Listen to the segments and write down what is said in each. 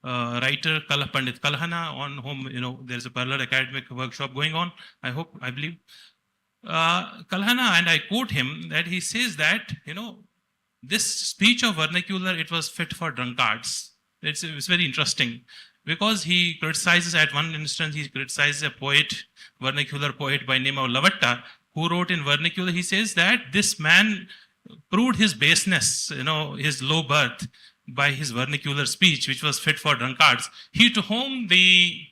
writer Pandit Kalhana, on whom, there's a parallel academic workshop going on, I believe. Kalhana, and I quote him, that he says that, this speech of vernacular, it was fit for drunkards. It's very interesting, because he criticizes, at one instance, he criticizes a poet, vernacular poet by name of Lavatta, who wrote in vernacular. He says that this man proved his baseness, his low birth, by his vernacular speech, which was fit for drunkards. He to whom the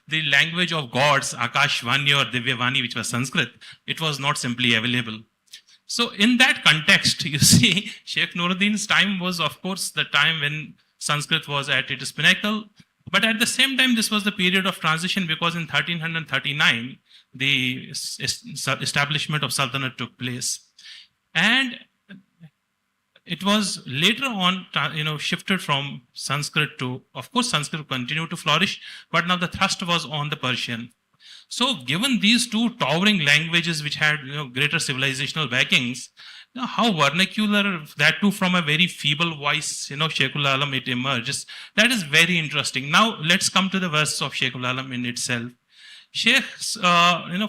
the language of gods, Akashvani or Divyavani, which was Sanskrit, it was not simply available. So in that context, you see, Sheikh Nuruddin's time was, of course, the time when Sanskrit was at its pinnacle. But at the same time, this was the period of transition, because in 1339, the establishment of Sultanate took place. And it was later on, shifted from Sanskrit to, of course, Sanskrit continued to flourish, but now the thrust was on the Persian. So given these two towering languages which had, greater civilizational backings, how vernacular, that too from a very feeble voice, Sheikhul Alam, it emerges. That is very interesting. Now let's come to the verse of Sheikhul Alam in itself. Sheikh's,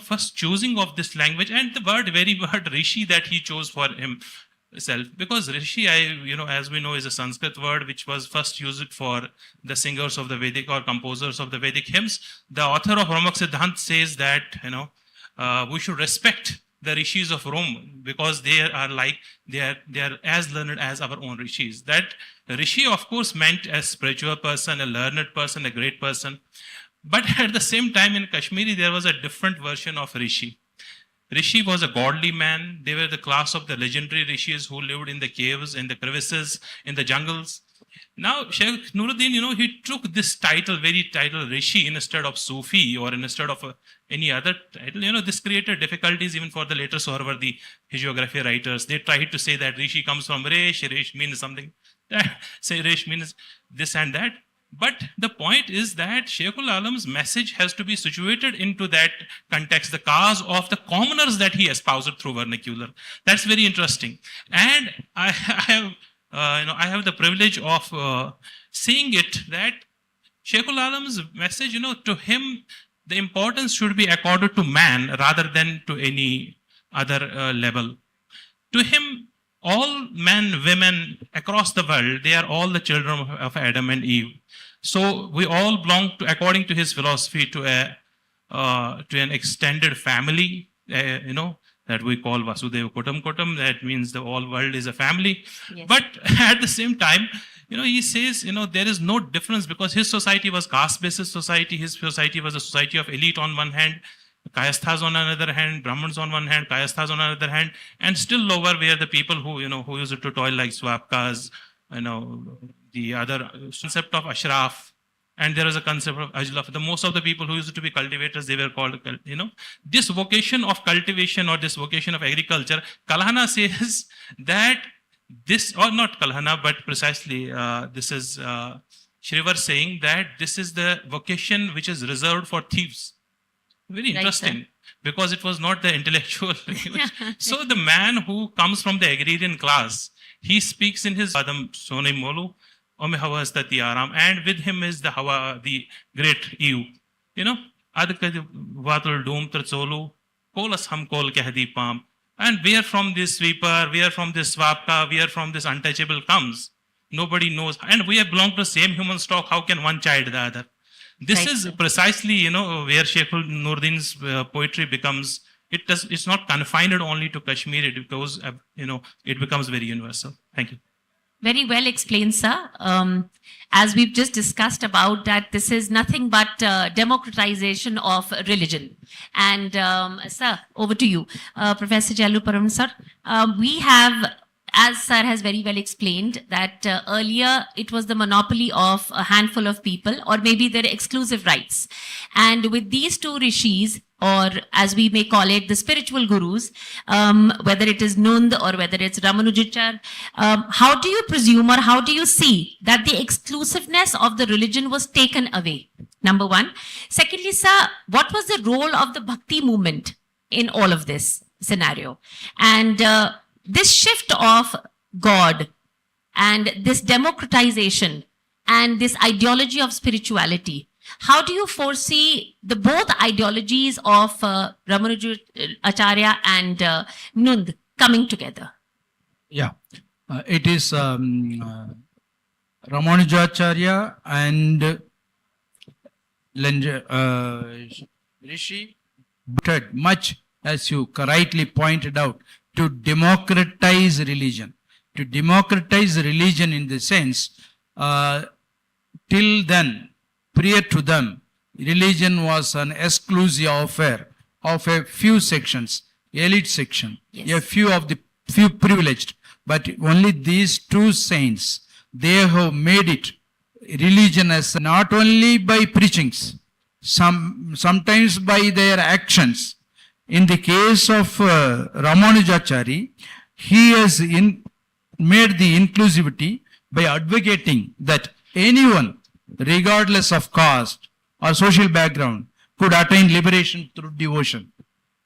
first choosing of this language, and the very word Rishi that he chose for himself, because Rishi, as we know, is a Sanskrit word which was first used for the singers of the Vedic or composers of the Vedic hymns. The author of Ramak Siddhant says that, we should respect the rishis of Rome, because they are as learned as our own rishis. That rishi, of course, meant a spiritual person, a learned person, a great person. But at the same time, in Kashmiri, there was a different version of rishi. Rishi was a godly man. They were the class of the legendary rishis who lived in the caves, in the crevices, in the jungles. Now, Sheikh Nuruddin, he took this very title Rishi instead of Sufi, or instead of any other title. This created difficulties even for the later Sohrawardi hagiography writers. They tried to say that Rishi comes from Resh means something. Say Resh means this and that. But the point is that Sheikhul Alam's message has to be situated into that context, the cause of the commoners that he espoused through vernacular. That's very interesting. And I have the privilege of seeing it that Sheikhul Alam's message, to him, the importance should be accorded to man rather than to any other level. To him, all men, women across the world, they are all the children of Adam and Eve. So we all belong to, according to his philosophy, to an extended family, that we call Vasudeva Kutum. That means the whole world is a family. Yes. But at the same time, he says, there is no difference, because his society was caste-basis society. His society was a society of elite on one hand, Kayasthas on another hand, Brahmins on one hand, Kayasthas on another hand, and still lower were the people who used to toil like swapkas, the other concept of ashraf, and there is a concept of ajlaf. The most of the people who used to be cultivators, they were called, this vocation of cultivation or this vocation of agriculture. Kalhana says that this, or not Kalhana, but precisely this is Shrivar saying that this is the vocation which is reserved for thieves. Very interesting, right, because it was not the intellectual. So the man who comes from the agrarian class, he speaks in his Adam Sonai Molu, and with him is the great Eve. Adkad Doom Tratsolu, Kolas Ham Kol Kahdi Pam. And where from this sweeper, where from this swapka, where from this untouchable comes, nobody knows. And we have belonged to the same human stock. How can one child the other? This is precisely, where Sheikh Nuruddin's poetry becomes, it's not confined only to Kashmir. It goes, it becomes very universal. Thank you. Very well explained, sir. As we've just discussed about that, this is nothing but democratization of religion. And sir, over to you. Professor Chellaperumal, sir. We have, as sir has very well explained, that earlier it was the monopoly of a handful of people, or maybe their exclusive rights. And with these two rishis, or as we may call it, the spiritual gurus, whether it is Nund or whether it's Ramanujichar, how do you presume or how do you see that the exclusiveness of the religion was taken away? Number one. Secondly, sir, what was the role of the Bhakti movement in all of this scenario? And this shift of God and this democratization, and this ideology of spirituality. How do you foresee the both ideologies of Ramanujacharya and Nund coming together? Yeah, it is Ramanujacharya and Rishi but much, as you rightly pointed out, to democratize religion. To democratize religion in the sense, till then, prior to them, religion was an exclusive affair of a few sections, elite section, Yes. a few privileged. But only these two saints, they have made it religion as not only by preachings, sometimes by their actions. In the case of Ramanujachari, he has made the inclusivity by advocating that anyone, regardless of caste or social background, could attain liberation through devotion.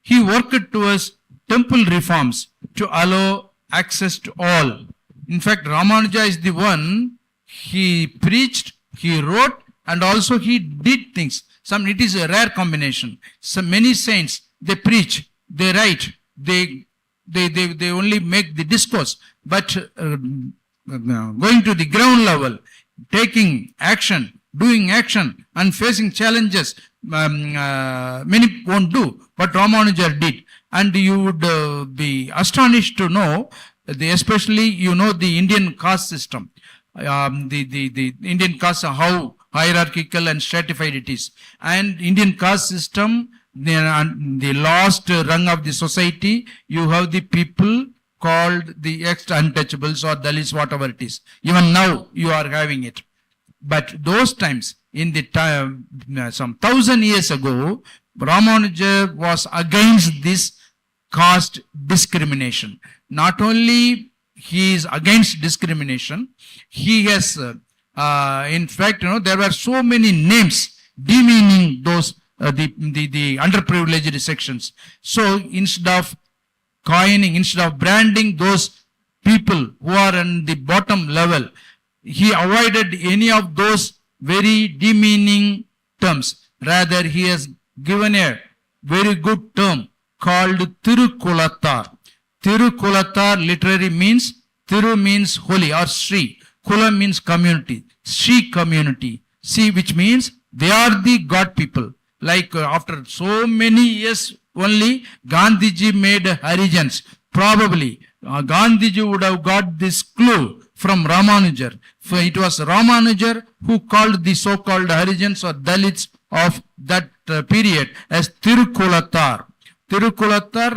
He worked towards temple reforms to allow access to all. In fact, Ramanuja is the one, he preached, he wrote, and also he did things. It is a rare combination. So many saints, they preach, they write, they only make the discourse. But going to the ground level, taking action, doing action, and facing challenges, many won't do. But Ramanuja did. And you would be astonished to know, especially the Indian caste system. The Indian caste, how hierarchical and stratified it is. And Indian caste system, the last rung of the society, you have the people called the ex-untouchables or Dalits, whatever it is. Even now you are having it. But those times, in the time, some 1,000 years ago, Ramanuja was against this caste discrimination. Not only he is against discrimination, he has, in fact, there were so many names demeaning those, the underprivileged sections. So instead of branding those people who are on the bottom level, he avoided any of those very demeaning terms. Rather, he has given a very good term called Tirukulathar. Tirukulathar literally means, Tiru means holy or Sri. Kula means community. Sri community. See, which means they are the God people. Like after so many years only, Gandhiji made Harijans. Probably Gandhiji would have got this clue from Ramanujar. For it was Ramanujar who called the so-called Harijans or Dalits of that period as Tirukulathar. Tirukulathar,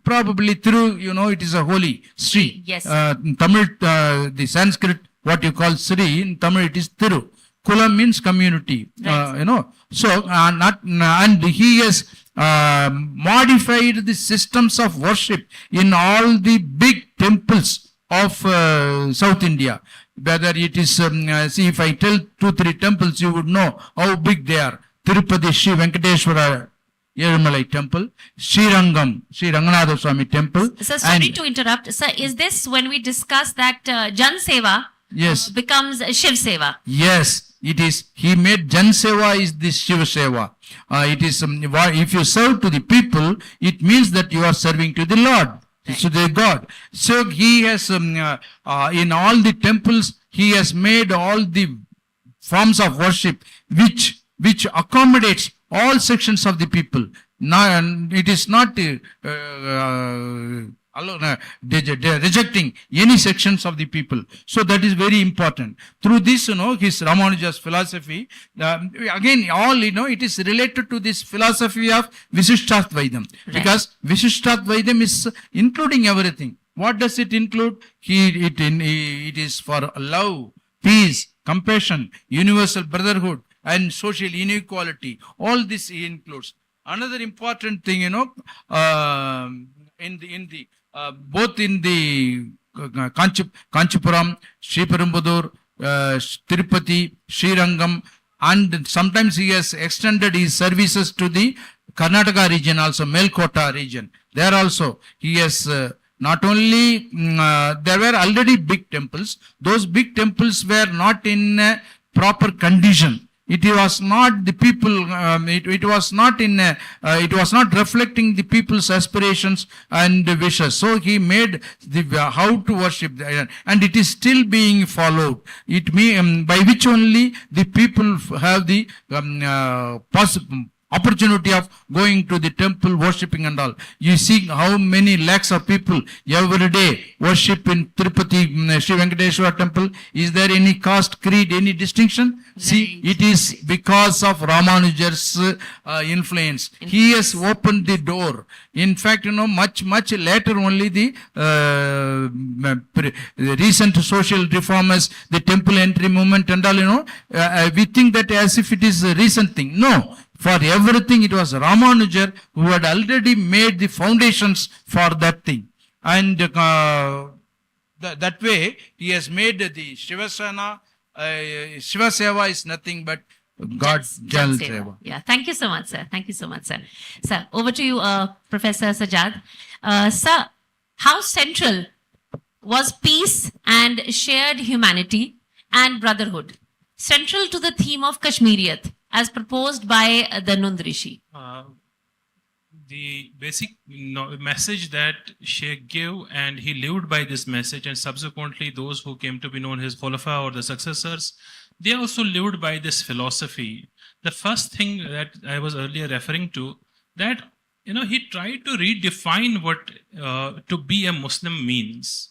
probably Tiru, it is a holy Sri. Yes. Tamil, the Sanskrit, what you call Sri, in Tamil it is Tiru. Kula means community, Right. So, and he has modified the systems of worship in all the big temples of South India. Whether it is, see, if I tell 2-3 temples, you would know how big they are. Tirupati Sri Venkateshwara Yerumalai temple, Srirangam, Sri Ranganatha Swami temple. Sir, sorry to interrupt. Sir, is this when we discuss that Jan Seva Yes. becomes Shiv Seva? Yes, it is. He made Jan Seva is the Shiva Seva. It is, if you serve to the people, it means that you are serving to the Lord, to the God. So he has, in all the temples, he has made all the forms of worship which accommodates all sections of the people. It is not rejecting any sections of the people. So that is very important. Through this, his Ramanuja's philosophy, again, all, it is related to this philosophy of Visishtathvaidam. Right. Because Visishtathvaidam is including everything. What does it include? It is for love, peace, compassion, universal brotherhood, and social inequality. All this he includes. Another important thing, both in the Kanchipuram, Sriperumbudur, Tirupati, Srirangam, and sometimes he has extended his services to the Karnataka region also, Melkota region. There also he has Not only, there were already big temples. Those big temples were not in proper condition. It was not the people, it was not it was not reflecting the people's aspirations and wishes. So he made the how to worship, and it is still being followed. It by which only the people have the opportunity of going to the temple, worshipping and all. You see how many lakhs of people every day worship in Tirupati Sri Venkateshwara temple. Is there any caste, creed, any distinction? Right. See, it is because of Ramanujar's influence. He has opened the door. In fact, much later only the recent social reformers, the temple entry movement and all, we think that as if it is a recent thing. No. For everything, it was Ramanujar who had already made the foundations for that thing. And that way, he has made the Shivasana, Shivaseva is nothing but God's Jal Seva. Yeah, thank you so much, sir. Thank you so much, sir. Sir, over to you, Professor Sajad. Sir, how central was peace and shared humanity and brotherhood central to the theme of Kashmiriyat as proposed by the Nund Rishi? The basic message that Sheikh gave, and he lived by this message, and subsequently those who came to be known as Khulafa or the successors, they also lived by this philosophy. The first thing that I was earlier referring to, that he tried to redefine what to be a Muslim means.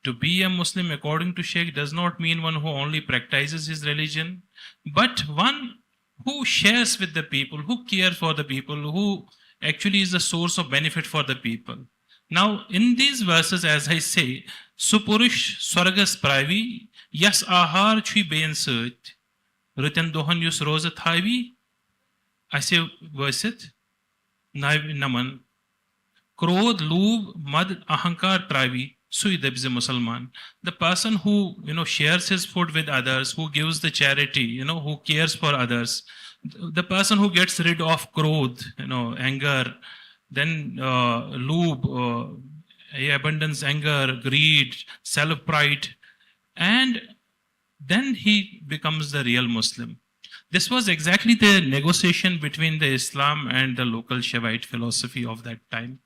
To be a Muslim, according to Sheikh, does not mean one who only practices his religion, but one who shares with the people, who cares for the people, who actually is the source of benefit for the people. Now, in these verses, as I say, Supurush Swargas Pravi, Yas Ahar Chui Ben Sut, Ritan Dohan Yus Rosa Thavi, I say verset, Naman, Krodh, Loob, Mad Ahankar Pravi, Sui Debze Musalman. The person who, shares his food with others, who gives the charity, who cares for others, the person who gets rid of krodh, anger, then loob, abundance, anger, greed, self-pride, and then he becomes the real Muslim. This was exactly the negotiation between the Islam and the local Shaivite philosophy of that time.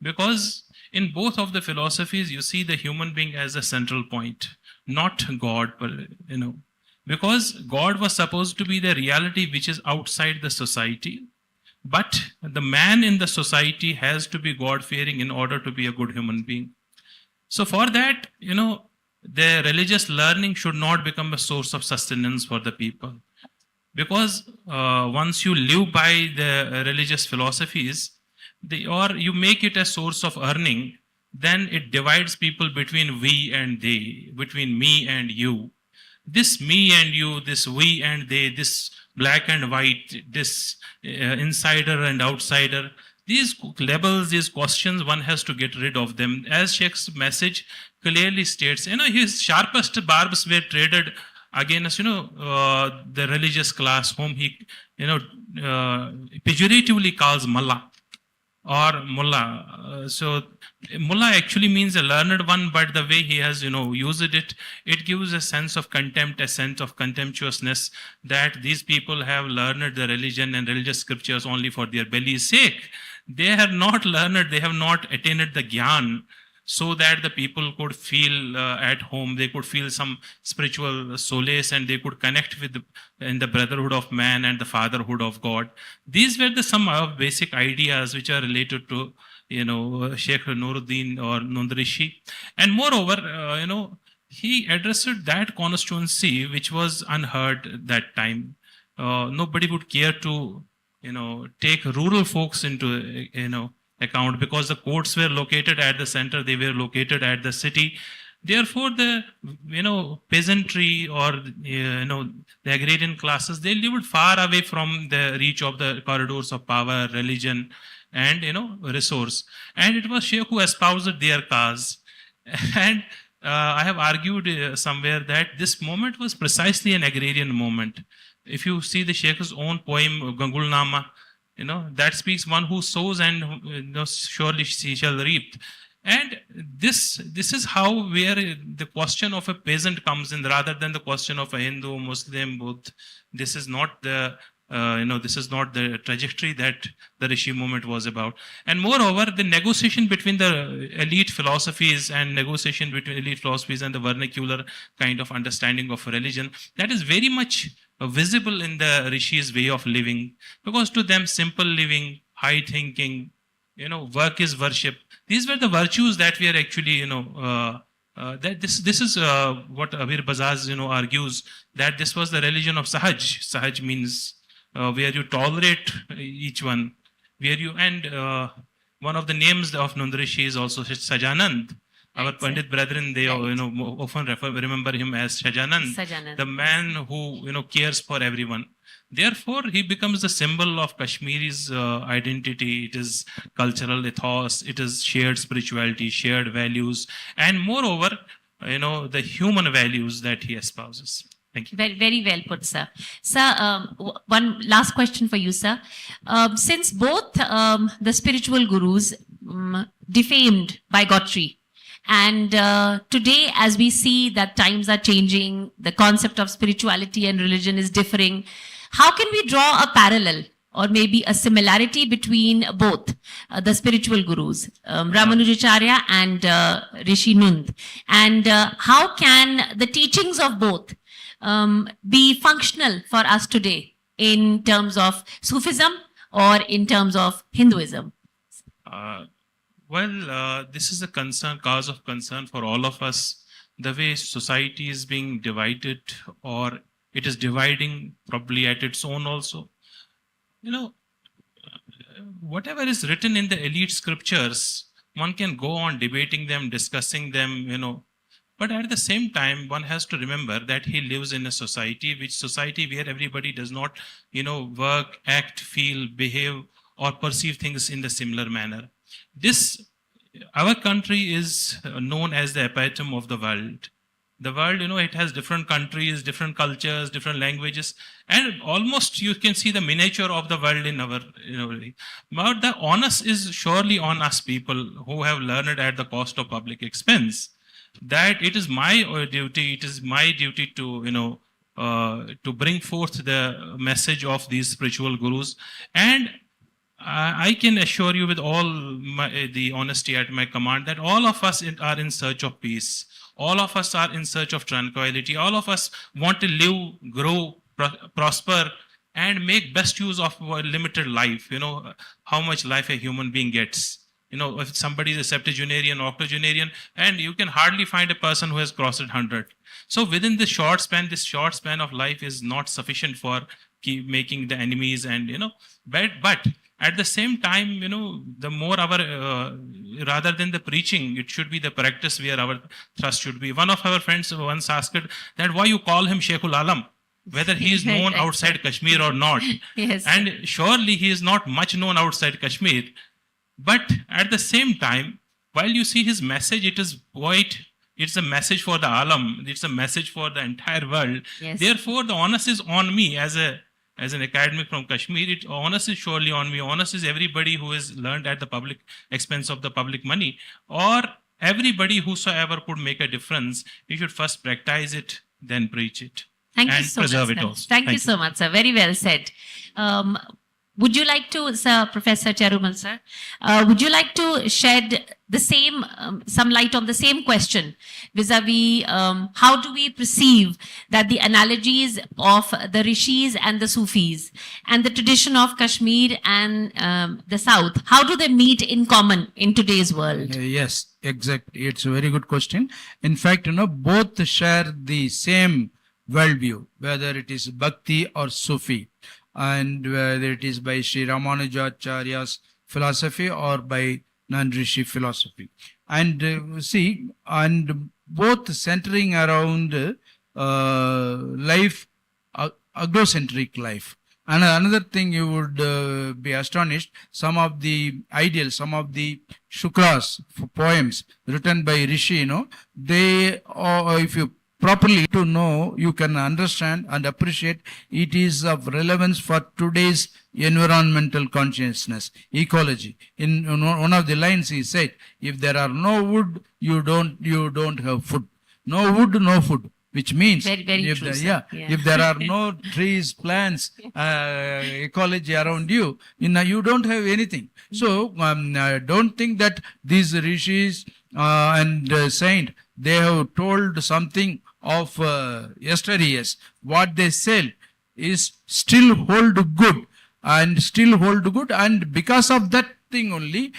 Because in both of the philosophies, you see the human being as a central point, not God, but, because God was supposed to be the reality which is outside the society. But the man in the society has to be God-fearing in order to be a good human being. So for that, the religious learning should not become a source of sustenance for the people. Because once you live by the religious philosophies, or you make it a source of earning, then it divides people between we and they, between me and you. This me and you, this we and they, this black and white, this insider and outsider, these labels, these questions, one has to get rid of them. As Sheikh's message clearly states, his sharpest barbs were traded against, the religious class whom he, pejoratively calls mullah or mullah. So mullah actually means a learned one, but the way he has, used it, it gives a sense of contempt, a sense of contemptuousness that these people have learned the religion and religious scriptures only for their belly's sake. They have not learned, they have not attained the gyan, so that the people could feel at home, they could feel some spiritual solace, and they could connect with in the brotherhood of man and the fatherhood of God. These were some basic ideas which are related to, Sheikh Nuruddin or Nund Rishi. And moreover, he addressed that constituency which was unheard that time. Nobody would care to, take rural folks into, account, because the courts were located at the center, they were located at the city. Therefore, the peasantry or the agrarian classes, they lived far away from the reach of the corridors of power, religion, and resource. And it was Sheikh who espoused their cause. And I have argued somewhere that this moment was precisely an agrarian moment. If you see the Sheikh's own poem, Gangul Nama, that speaks one who sows and surely she shall reap. And this is how where the question of a peasant comes in rather than the question of a Hindu, Muslim, Buddha. This is not the this is not the trajectory that the Rishi movement was about. And moreover, the negotiation between the elite philosophies and negotiation between elite philosophies and the vernacular kind of understanding of religion, that is very much visible in the Rishi's way of living, because to them, simple living, high thinking, work is worship. These were the virtues that we are actually, that this is what Abir Bazaz, argues, that this was the religion of Sahaj. Sahaj means where you tolerate each one, where you, and one of the names of Nundrishi is also Sajanand. Our Pandit brethren, they often remember him as Sajanand, the man who cares for everyone. Therefore, he becomes the symbol of Kashmiri's identity. It is cultural ethos, it is shared spirituality, shared values, and moreover, the human values that he espouses. Thank you. Very, very well put, sir. Sir, one last question for you, sir. Since both the spiritual gurus defamed by Gotri, and today, as we see that times are changing, the concept of spirituality and religion is differing, how can we draw a parallel or maybe a similarity between both the spiritual gurus, Ramanujacharya and Rishi Nund? And how can the teachings of both be functional for us today in terms of Sufism or in terms of Hinduism? This is a cause of concern for all of us. The way society is being divided, or it is dividing probably at its own also. Whatever is written in the elite scriptures, one can go on debating them, discussing them, but at the same time, one has to remember that he lives in a society where everybody does not, work, act, feel, behave, or perceive things in the similar manner. Our country is known as the epitome of the world. The world, it has different countries, different cultures, different languages, and almost you can see the miniature of the world in our, But the onus is surely on us people who have learned at the cost of public expense, that it is my duty to, to bring forth the message of these spiritual gurus. And I can assure you with all the honesty at my command that all of us are in search of peace. All of us are in search of tranquility. All of us want to live, grow, prosper, and make best use of a limited life. How much life a human being gets. If somebody is a septuagenarian, octogenarian, and you can hardly find a person who has crossed 100. So within this short span of life is not sufficient for making the enemies and, but at the same time, the more our, rather than the preaching, it should be the practice where our thrust should be. One of our friends once asked that why you call him Sheikhul Alam, whether he is known outside Kashmir or not. Yes. And surely he is not much known outside Kashmir. But at the same time, while you see his message, it's a message for the Alam, it's a message for the entire world. Yes. Therefore, the onus is on me as an academic from Kashmir. Onus is surely on me. Onus is everybody who has learned at the public expense of the public money, or everybody whosoever could make a difference. You should first practice it, then preach it. Thank you and so preserve much, it sir. also. Thank you so much, sir. Very well said. Would you like to, sir, Professor Chellaperumal, sir, would you like to shed the same, some light on the same question vis-a-vis how do we perceive that the analogies of the Rishis and the Sufis and the tradition of Kashmir and the South, how do they meet in common in today's world? Yes, exactly. It's a very good question. In fact, both share the same worldview, whether it is Bhakti or Sufi, and whether it is by Sri Ramanujacharya's philosophy or by non-Rishi philosophy. And and both centering around life, agrocentric life. And another thing you would be astonished, some of the ideals, some of the shukras, poems written by Rishi, they, if you properly to know, you can understand and appreciate it is of relevance for today's environmental consciousness, ecology. In one of the lines he said, if there are no wood, you don't have food. No wood, no food. Which means, very, very if true, there, sir. if there are no trees, plants, ecology around you, you don't have anything. So don't think that these rishis and saint, they have told something of yesteryears. What they say is still hold good, and because of that thing only,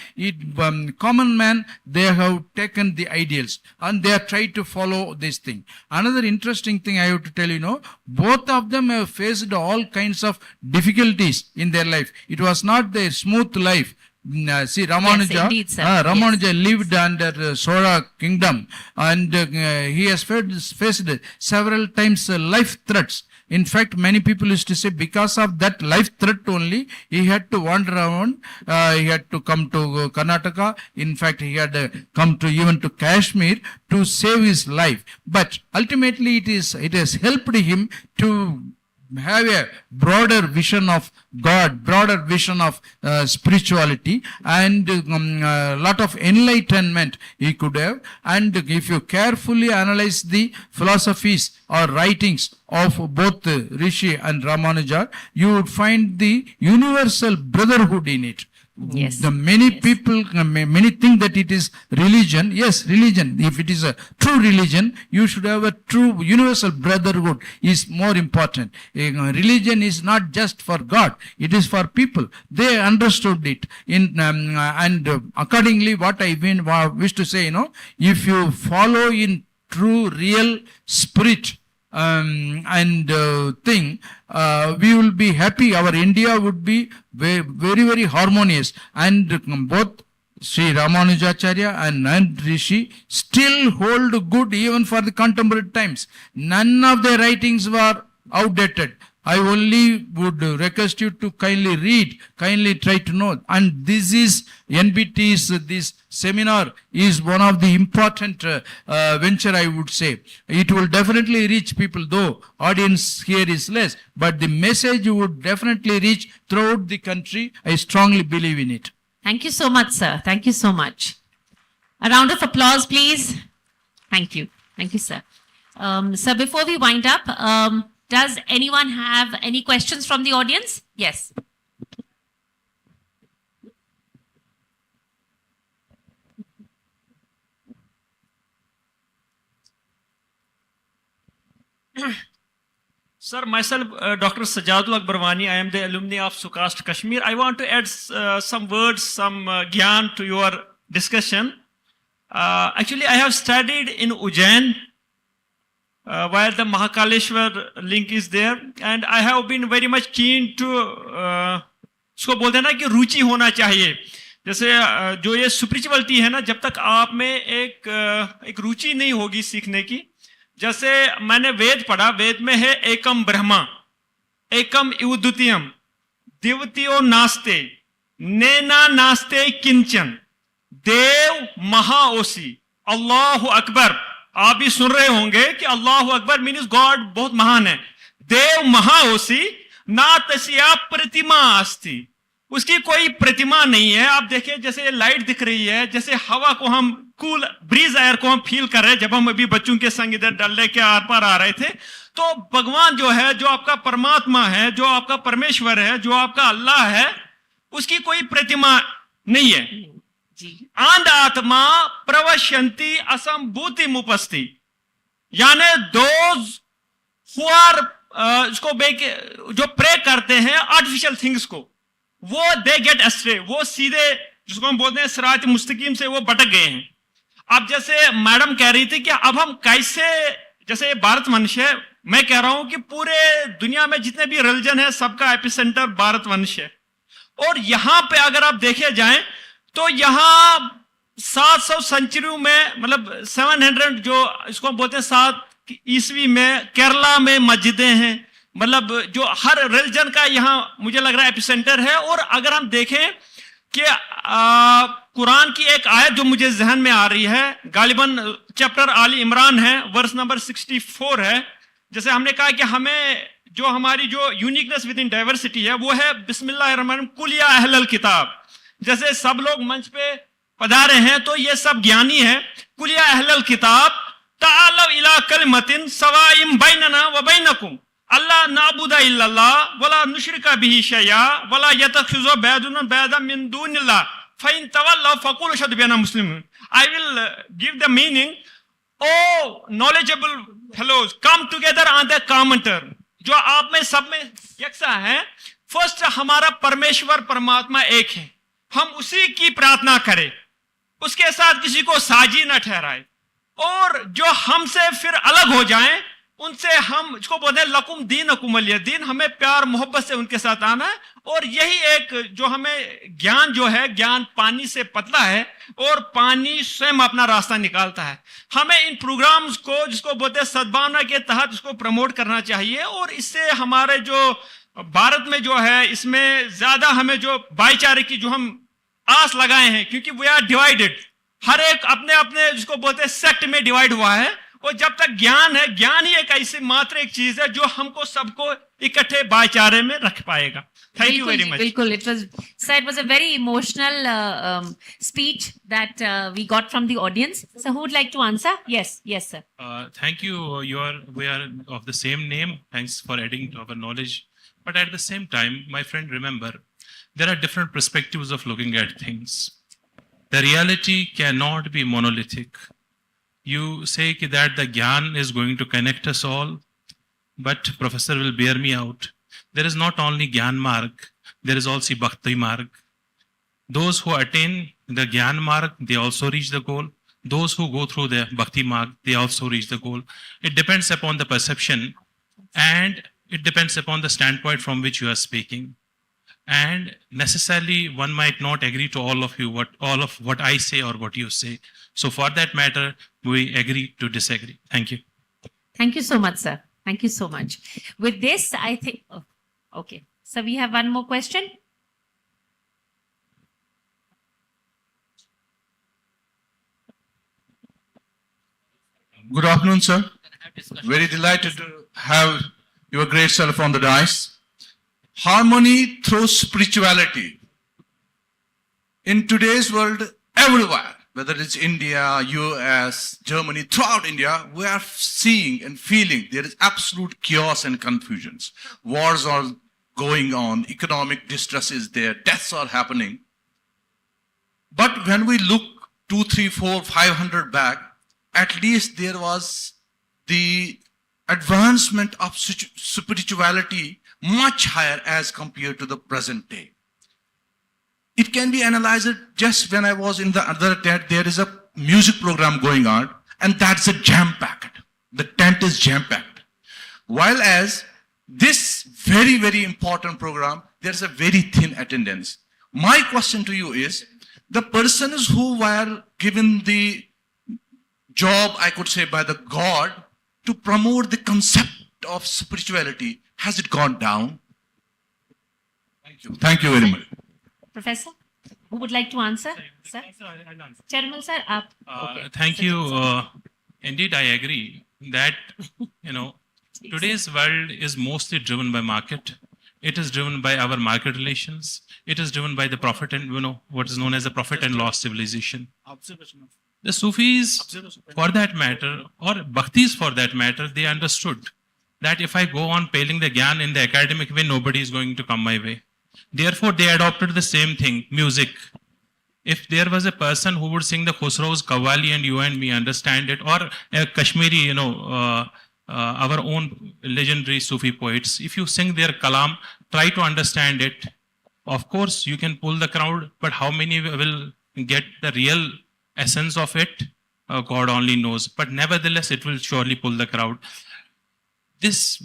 common man, they have taken the ideals and they have tried to follow this thing. Another interesting thing I have to tell you, both of them have faced all kinds of difficulties in their life. It was not their smooth life. See, Ramanuja, Yes, indeed, sir. Ramanuja lived under Sora kingdom, and he has faced several times life threats. In fact, many people used to say because of that life threat only, he had to wander around. He had to come to Karnataka. In fact, he had come to even to Kashmir to save his life. But ultimately, it has helped him to have a broader vision of God, broader vision of spirituality, and a lot of enlightenment he could have. And if you carefully analyze the philosophies or writings of both Rishi and Ramanuja, you would find the universal brotherhood in it. Yes. The many people, many think that it is religion. Yes, religion. If it is a true religion, you should have a true universal brotherhood is more important. Religion is not just for God. It is for people. They understood it. And accordingly, what I wish to say, if you follow in true, real spirit, thing, we will be happy. Our India would be very, very harmonious. And both Sri Ramanujacharya and Rishi still hold good even for the contemporary times. None of their writings were outdated. I only would request you to kindly read, kindly try to know. And this is NBT's, this seminar is one of the important venture, I would say. It will definitely reach people, though audience here is less, but the message would definitely reach throughout the country. I strongly believe in it. Thank you so much, sir. Thank you so much. A round of applause, please. Thank you. Thank you, sir. Sir, before we wind up, does anyone have any questions from the audience? Yes. Sir, myself, Dr. Sajad Barwani, I am the alumni of SKICC Kashmir. I want to add some words, some gyan to your discussion. Actually, I have studied in Ujjain, where the Mahakaleshwar link is there, and I have been very much keen to उसको बोलते हैं ना कि रुचि होना चाहिए. जैसे जो ये स्पिरिचुअलिटी है ना, जब तक आप में एक रुचि नहीं होगी सीखने की. जैसे मैंने वेद पढ़ा, वेद में है एकम ब्रह्मा, एकम द्वितीयम, द्वितीयो नास्ते, नेना नास्ते किंचन, देव महाओसी, अल्लाह अकबर. आप भी सुन रहे होंगे कि अल्लाह अकबर मीन्स गॉड बहुत महान है. देव महाओसी ना तस्या प्रतिमा अस्ति, उसकी कोई प्रतिमा नहीं है. आप देखिए जैसे लाइट दिख रही है, जैसे हवा को हम कूल ब्रीज एयर को हम फील कर रहे हैं. जब हम अभी बच्चों के संग इधर डल लेके आर पार आ रहे थे, तो भगवान जो है, जो आपका परमात्मा है, जो आपका परमेश्वर है, जो आपका अल्लाह है, उसकी कोई प्रतिमा नहीं है. आंध आत्मा प्रवशंति असंभूति मुपस्ति, यानी दोज हु आर इसको जो प्रे करते हैं आर्टिफिशियल थिंग्स को, वो दे गेट एस्ट्रे, वो सीधे जिसको हम बोलते हैं सिरात मुस्तकीम से वो भटक गए हैं. अब जैसे मैडम कह रही थी कि अब हम कैसे, जैसे भारत वंश है, मैं कह रहा हूं कि पूरे दुनिया में जितने भी रिलीजन है सबका एपिसेंटर भारत वंश है. और यहां पे अगर आप देखे जाएं तो यहां 700 सेंचुरी में, मतलब 700 जो इसको हम बोलते हैं 7 ईस्वी में केरला में मस्जिदें हैं. मतलब जो हर रिलीजन का यहां मुझे लग रहा है एपिसेंटर है. और अगर हम देखें कि कुरान की एक आयत जो मुझे जहन में आ रही है, गालिबन चैप्टर आली इमरान है, वर्स नंबर 64 है। जैसे हमने कहा कि हमें जो हमारी जो यूनिकनेस विद इन डाइवर्सिटी है वो है बिस्मिल्लाहिर्रहमानिर्रहीम कुल या अहलल किताब। जैसे सब लोग मंच पे पधारे हैं तो ये सब ज्ञानी है। कुल या अहलल किताब तालव इला कलिमतिन सवाइम बैनना व बैनकुम अल्लाह नाबुदा इल्लल्लाह वला नुशरिका बिही शैया वला यतखिज़ु बैदुना बैदा मिन दूनिल्लाह फइन तवल्लव फकुल अशहदु बिअन्ना मुस्लिमून। I will give the meaning. Oh knowledgeable fellows, come together on the common term. जो आप में सब में यकसा है। फर्स्ट, हमारा परमेश्वर परमात्मा एक है, हम उसी की प्रार्थना करें, उसके साथ किसी को साजी न ठहराए, और जो हमसे फिर अलग हो जाएं उनसे हम इसको बोलते हैं लकुम दीन अकुमलिया दीन, हमें प्यार मोहब्बत से उनके साथ आना है। और यही एक जो हमें ज्ञान जो है, ज्ञान पानी से पतला है और पानी स्वयं अपना रास्ता निकालता है। हमें इन प्रोग्राम्स को जिसको बोलते हैं सद्भावना के तहत इसको प्रमोट करना चाहिए, और इससे हमारे जो भारत में जो है इसमें ज्यादा हमें जो भाईचारे की जो हम आस लगाए हैं, क्योंकि वी आर डिवाइडेड, हर एक अपने अपने जिसको बोलते हैं सेक्ट में डिवाइड हुआ है। और जब तक ज्ञान है, ज्ञान ही एक ऐसी मात्र एक चीज है जो हमको सबको इकट्ठे भाईचारे में रख पाएगा। Thank you very much. बिल्कुल, it was a very emotional speech that we got from the audience. So who would like to answer? Yes, sir. Thank you. We are of the same name. Thanks for adding to our knowledge. But at the same time, my friend, remember, there are different perspectives of looking at things. The reality cannot be monolithic. You say that the Gyan is going to connect us all, but Professor will bear me out. There is not only Gyan Marg, there is also Bhakti Marg. Those who attain the Gyan Marg, they also reach the goal. Those who go through the Bhakti Marg, they also reach the goal. It depends upon the perception, and it depends upon the standpoint from which you are speaking. And necessarily one might not agree to all of what I say or what you say. So for that matter, we agree to disagree. Thank you. Thank you so much, sir. Thank you so much. With this, I think, okay. So we have one more question. Good afternoon, sir. Very delighted to have your great self on the dais. Harmony through spirituality. In today's world, everywhere, whether it's India, US, Germany, throughout India, we are seeing and feeling there is absolute chaos and confusions. Wars are going on, economic distress is there, deaths are happening. But when we look 2, 3, 4, 500 back, at least there was the advancement of spirituality much higher as compared to the present day. It can be analyzed just when I was in the other tent, there is a music program going on, and that's a jam-packed. The tent is jam-packed. While as this very, very important program, there's a very thin attendance. My question to you is, the persons who were given the job, I could say, by the God to promote the concept of spirituality, has it gone down? Thank you. Thank you very much. Professor, who would like to answer? Sir? Chairman, sir, okay. Thank you. Indeed, I agree that, today's world is mostly driven by market. It is driven by our market relations. It is driven by the profit and, what is known as the profit and loss civilization. The Sufis, for that matter, or Bhaktis for that matter, they understood that if I go on peddling the Gyan in the academic way, nobody is going to come my way. Therefore, they adopted the same thing, music. If there was a person who would sing the Khosrow's Qawwali and you and me understand it, or a Kashmiri, our own legendary Sufi poets, if you sing their kalam, try to understand it. Of course, you can pull the crowd, but how many will get the real essence of it? God only knows. But nevertheless, it will surely pull the crowd.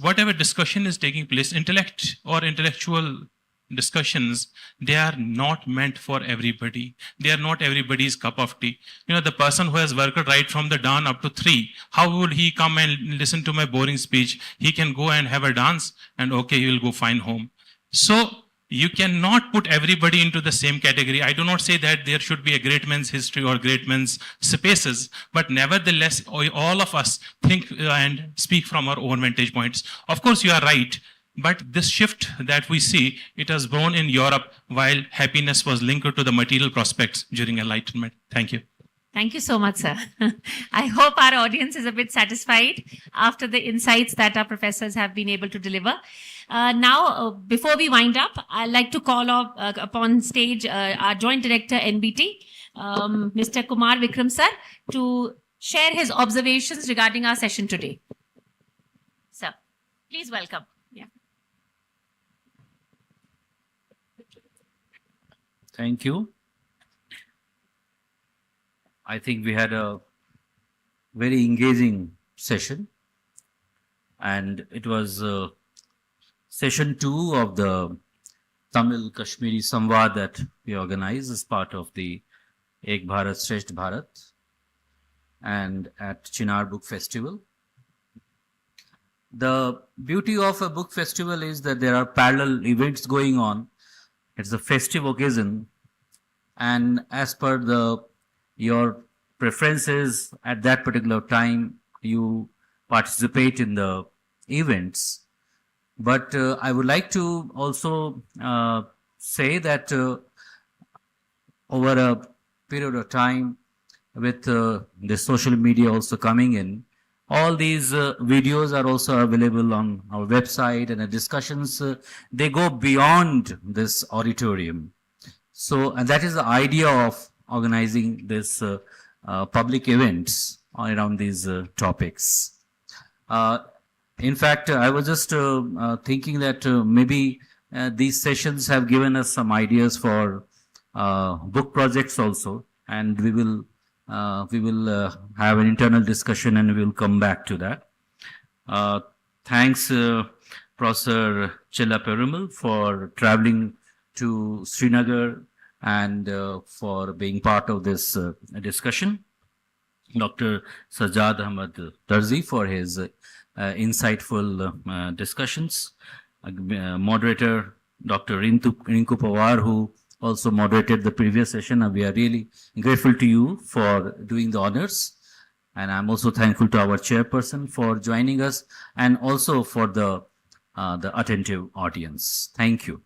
Whatever discussion is taking place, intellect or intellectual discussions, they are not meant for everybody. They are not everybody's cup of tea. The person who has worked right from the dawn up to 3, how would he come and listen to my boring speech? He can go and have a dance and okay, he will go fine home. So you cannot put everybody into the same category. I do not say that there should be a great man's history or great man's spaces, but nevertheless, all of us think and speak from our own vantage points. Of course, you are right. But this shift that we see, it was born in Europe while happiness was linked to the material prospects during Enlightenment. Thank you. Thank you so much, sir. I hope our audience is a bit satisfied after the insights that our professors have been able to deliver. Now, before we wind up, I'd like to call upon stage our Joint Director, NBT, Mr. Kumar Vikram, sir, to share his observations regarding our session today. Sir, please welcome. Yeah. Thank you. I think we had a very engaging session, and it was session 2 of the Tamil Kashmiri Samvad that we organized as part of the Ek Bharat Shresth Bharat and at Chinar Book Festival. The beauty of a book festival is that there are parallel events going on. It's a festive occasion, and as per your preferences at that particular time, you participate in the events. But I would like to also say that over a period of time, with the social media also coming in, all these videos are also available on our website, and the discussions, they go beyond this auditorium. So, and that is the idea of organizing this public events around these topics. In fact, I was just thinking that maybe these sessions have given us some ideas for book projects also, and we will have an internal discussion, and we will come back to that. Thanks, Professor Chellaperumal, for traveling to Srinagar and for being part of this discussion. Dr. Sajad Ahmad Darzi for his insightful discussions. Moderator Dr. Rinku Pawar, who also moderated the previous session, and we are really grateful to you for doing the honors. And I'm also thankful to our chairperson for joining us, and also for the attentive audience. Thank you.